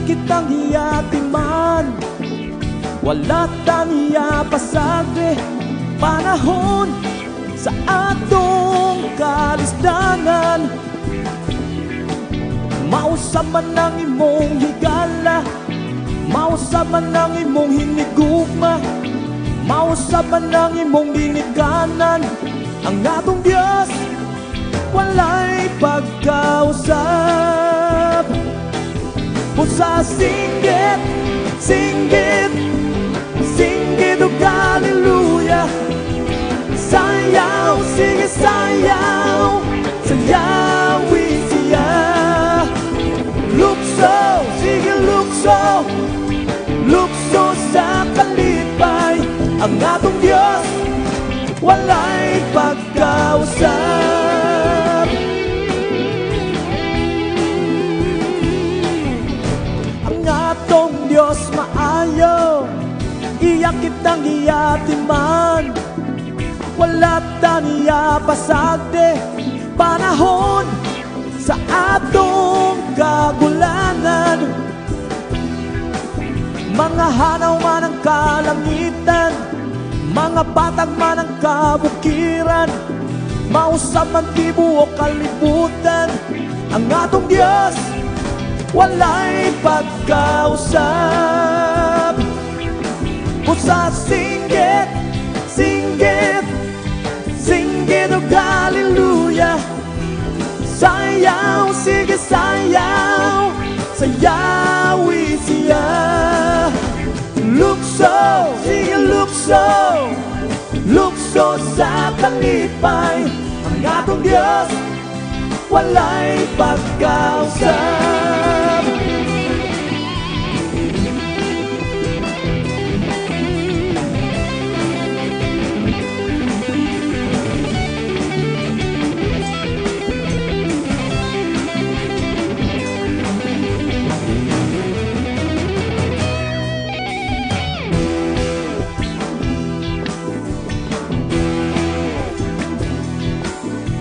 kitang hiyatiman, wala taniya pasagre panahon sa atong kalisdanan. Mausaman ng imong higala, mausaman ng imong hinigugma, mausaman ng imong ginikanan. Ang atong Diyos walay pagkausap. Pusa singgit, singgit, singgit o hallelujah. Sayaw, sige sayaw, sayawin siya. Lukso, sige lukso, lukso sa kalipay. Ang atong Diyos walay pagkausap. Ang atong Diyos maayo, iyak kitang hiyatiman, wala taniya pasagde panahon sa atong kagulangan. Mga hanaw man ang kalangitan, mga patag man ang kabukiran, mausap man tibuok kalibutan. Ang atong Diyos walay pagkausap. Pusa singgit, singgit, singgit o hallelujah. Sayaw, sige sayaw, sayawi siya. Lukso, sige lukso, lukso sa kalipay. Ang atong Diyos walay pagkausap.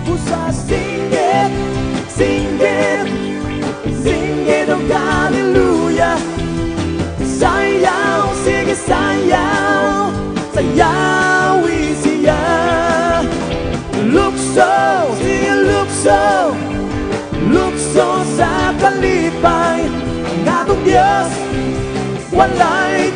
Pusa singgit, singgit, singgit o hallelujah. Sayaw, sige sayaw, sayawi siya. Lukso, sige lukso, lukso sa kalipay. Ang atong Diyos walay